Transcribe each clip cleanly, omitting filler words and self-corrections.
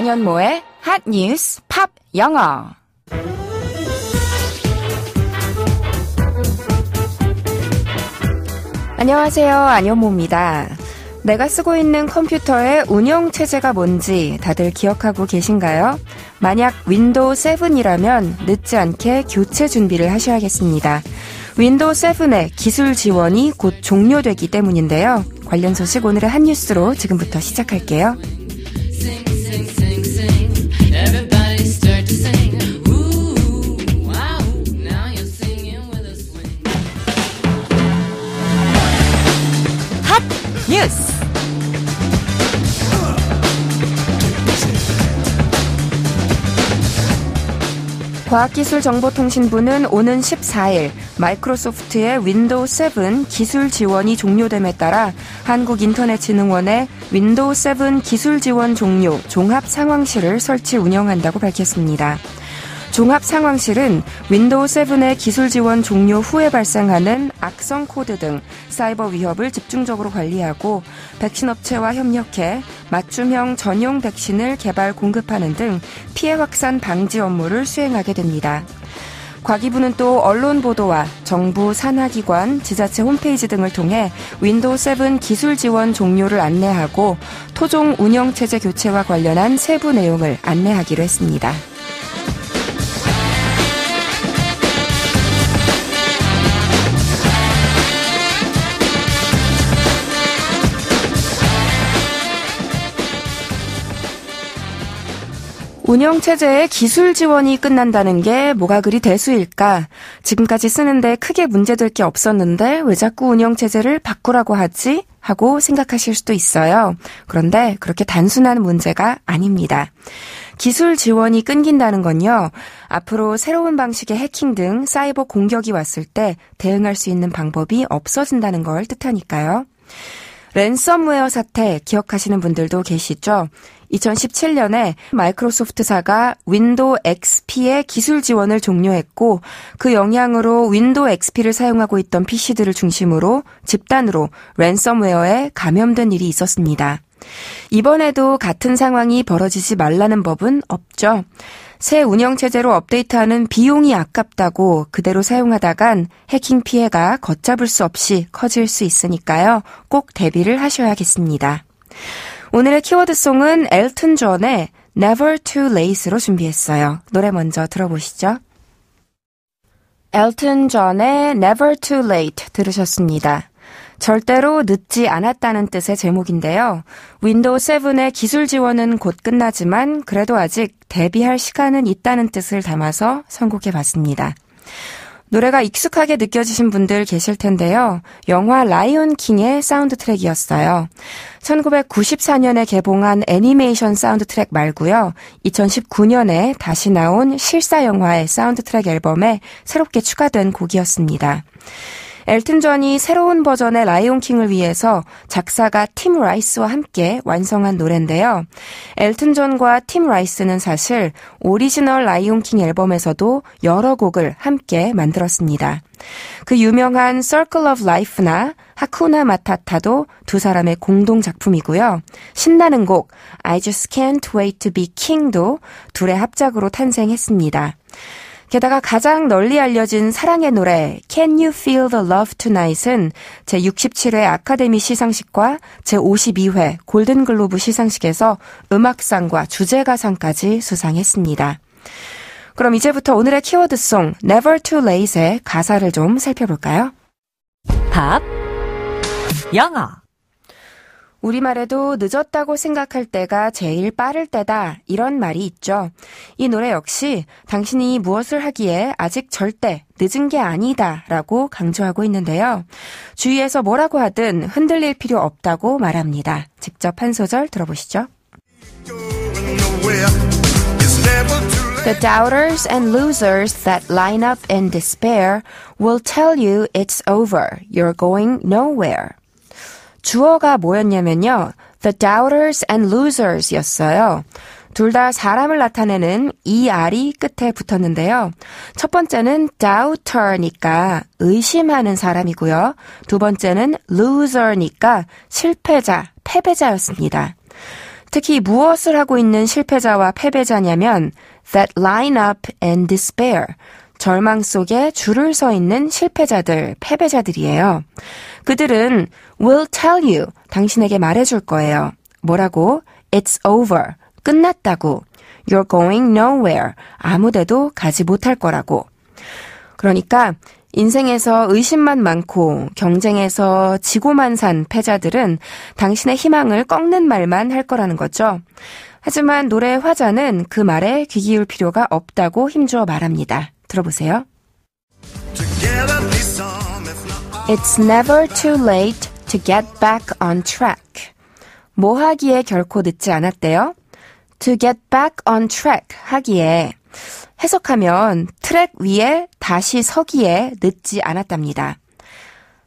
안현모의 핫 뉴스 팝 영어. 안녕하세요. 안현모입니다. 내가 쓰고 있는 컴퓨터의 운영체제가 뭔지 다들 기억하고 계신가요? 만약 윈도우 7이라면 늦지 않게 교체 준비를 하셔야겠습니다. 윈도우 7의 기술 지원이 곧 종료되기 때문인데요. 관련 소식 오늘의 한 뉴스로 지금부터 시작할게요. 핫 뉴스. 과학기술정보통신부는 오는 14일 마이크로소프트의 윈도우 7 기술 지원이 종료됨에 따라 한국인터넷진흥원에 윈도우 7 기술 지원 종료 종합상황실을 설치 운영한다고 밝혔습니다. 종합상황실은 윈도우 7의 기술 지원 종료 후에 발생하는 악성 코드 등 사이버 위협을 집중적으로 관리하고 백신 업체와 협력해 맞춤형 전용 백신을 개발 공급하는 등 피해 확산 방지 업무를 수행하게 됩니다. 과기부는 또 언론 보도와 정부 산하기관, 지자체 홈페이지 등을 통해 윈도우 7 기술 지원 종료를 안내하고 토종 운영체제 교체와 관련한 세부 내용을 안내하기로 했습니다. 운영체제의 기술 지원이 끝난다는 게 뭐가 그리 대수일까? 지금까지 쓰는데 크게 문제될 게 없었는데 왜 자꾸 운영체제를 바꾸라고 하지? 하고 생각하실 수도 있어요. 그런데 그렇게 단순한 문제가 아닙니다. 기술 지원이 끊긴다는 건요, 앞으로 새로운 방식의 해킹 등 사이버 공격이 왔을 때 대응할 수 있는 방법이 없어진다는 걸 뜻하니까요. 랜섬웨어 사태 기억하시는 분들도 계시죠? 2017년에 마이크로소프트사가 윈도우 XP의 기술 지원을 종료했고 그 영향으로 윈도우 XP를 사용하고 있던 PC들을 중심으로 집단으로 랜섬웨어에 감염된 일이 있었습니다. 이번에도 같은 상황이 벌어지지 말라는 법은 없죠. 새 운영체제로 업데이트하는 비용이 아깝다고 그대로 사용하다간 해킹 피해가 걷잡을 수 없이 커질 수 있으니까요. 꼭 대비를 하셔야겠습니다. 오늘의 키워드송은 엘튼 존의 Never Too Late로 준비했어요. 노래 먼저 들어보시죠. 엘튼 존의 Never Too Late 들으셨습니다. 절대로 늦지 않았다는 뜻의 제목인데요. 윈도우 7의 기술 지원은 곧 끝나지만 그래도 아직 대비할 시간은 있다는 뜻을 담아서 선곡해봤습니다. 노래가 익숙하게 느껴지신 분들 계실 텐데요. 영화 라이온 킹의 사운드 트랙이었어요. 1994년에 개봉한 애니메이션 사운드 트랙 말고요. 2019년에 다시 나온 실사 영화의 사운드 트랙 앨범에 새롭게 추가된 곡이었습니다. 엘튼 존이 새로운 버전의 라이온 킹을 위해서 작사가 팀 라이스와 함께 완성한 노래인데요. 엘튼 존과 팀 라이스는 사실 오리지널 라이온 킹 앨범에서도 여러 곡을 함께 만들었습니다. 그 유명한 Circle of Life나 하쿠나 마타타도 두 사람의 공동 작품이고요. 신나는 곡 I Just Can't Wait to Be King도 둘의 합작으로 탄생했습니다. 게다가 가장 널리 알려진 사랑의 노래 Can You Feel the Love Tonight은 제67회 아카데미 시상식과 제52회 골든글로브 시상식에서 음악상과 주제가상까지 수상했습니다. 그럼 이제부터 오늘의 키워드송 Never Too Late의 가사를 좀 살펴볼까요? 팝 영어. 우리말에도 늦었다고 생각할 때가 제일 빠를 때다 이런 말이 있죠. 이 노래 역시 당신이 무엇을 하기에 아직 절대 늦은 게 아니다 라고 강조하고 있는데요. 주위에서 뭐라고 하든 흔들릴 필요 없다고 말합니다. 직접 한 소절 들어보시죠. The doubters and losers that line up in despair will tell you it's over. You're going nowhere. 주어가 뭐였냐면요. The doubters and losers 였어요. 둘 다 사람을 나타내는 ER이 끝에 붙었는데요. 첫 번째는 doubter니까 의심하는 사람이고요. 두 번째는 loser니까 실패자, 패배자였습니다. 특히 무엇을 하고 있는 실패자와 패배자냐면 that line up in despair. 절망 속에 줄을 서 있는 실패자들, 패배자들이에요. 그들은 will tell you, 당신에게 말해줄 거예요. 뭐라고? It's over, 끝났다고. You're going nowhere, 아무데도 가지 못할 거라고. 그러니까 인생에서 의심만 많고 경쟁에서 지고만 산 패자들은 당신의 희망을 꺾는 말만 할 거라는 거죠. 하지만 노래의 화자는 그 말에 귀 기울 필요가 없다고 힘주어 말합니다. 들어보세요. It's never too late to get back on track. 뭐 하기에 결코 늦지 않았대요? To get back on track 하기에 해석하면 트랙 위에 다시 서기에 늦지 않았답니다.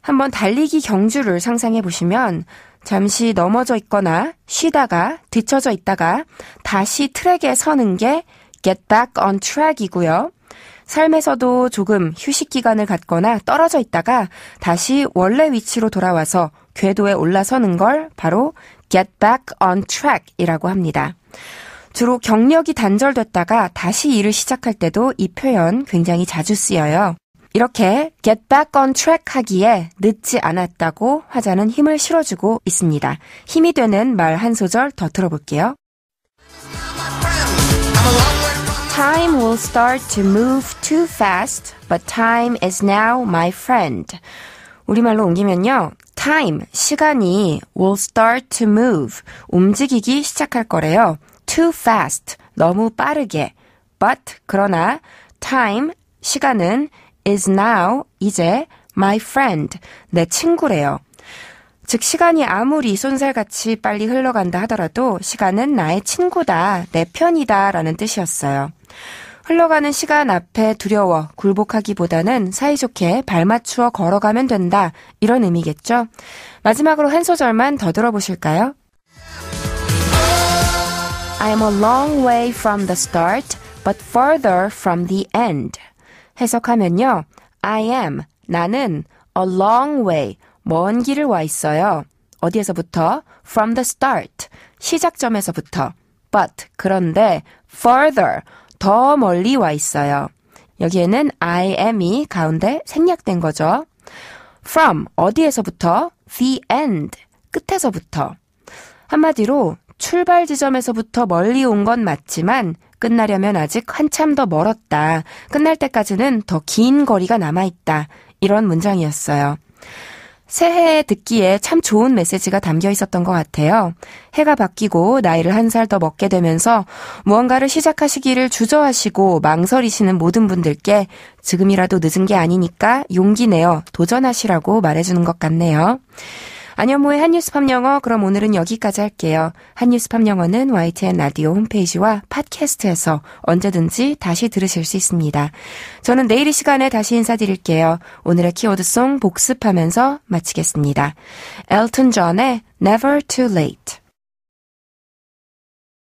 한번 달리기 경주를 상상해 보시면 잠시 넘어져 있거나 쉬다가 뒤처져 있다가 다시 트랙에 서는 게 get back on track이고요. 삶에서도 조금 휴식 기간을 갖거나 떨어져 있다가 다시 원래 위치로 돌아와서 궤도에 올라서는 걸 바로 get back on track이라고 합니다. 주로 경력이 단절됐다가 다시 일을 시작할 때도 이 표현 굉장히 자주 쓰여요. 이렇게 get back on track 하기에 늦지 않았다고 화자는 힘을 실어주고 있습니다. 힘이 되는 말 한 소절 더 들어볼게요. Time will start to move too fast, but time is now my friend. 우리말로 옮기면요. time, 시간이 will start to move, 움직이기 시작할 거래요. too fast, 너무 빠르게. but, 그러나 time, 시간은 is now, 이제 my friend, 내 친구래요. 즉 시간이 아무리 쏜살같이 빨리 흘러간다 하더라도 시간은 나의 친구다, 내 편이다 라는 뜻이었어요. 흘러가는 시간 앞에 두려워 굴복하기보다는 사이좋게 발맞추어 걸어가면 된다, 이런 의미겠죠. 마지막으로 한 소절만 더 들어보실까요? I'm a long way from the start, but further from the end. 해석하면요. I am, 나는 a long way, 먼 길을 와 있어요. 어디에서부터? From the start, 시작점에서부터. But, 그런데 further, 더 멀리 와 있어요. 여기에는 I am이 가운데 생략된 거죠. From, 어디에서부터? The end, 끝에서부터. 한마디로 출발 지점에서부터 멀리 온 건 맞지만 끝나려면 아직 한참 더 멀었다. 끝날 때까지는 더 긴 거리가 남아있다. 이런 문장이었어요. 새해에 듣기에 참 좋은 메시지가 담겨 있었던 것 같아요. 해가 바뀌고 나이를 한 살 더 먹게 되면서 무언가를 시작하시기를 주저하시고 망설이시는 모든 분들께 지금이라도 늦은 게 아니니까 용기 내어 도전하시라고 말해주는 것 같네요. 안현모의 한뉴스팝 영어, 그럼 오늘은 여기까지 할게요. 한뉴스팝 영어는 YTN 라디오 홈페이지와 팟캐스트에서 언제든지 다시 들으실 수 있습니다. 저는 내일 이 시간에 다시 인사드릴게요. 오늘의 키워드송 복습하면서 마치겠습니다. 엘튼 존의 Never Too Late.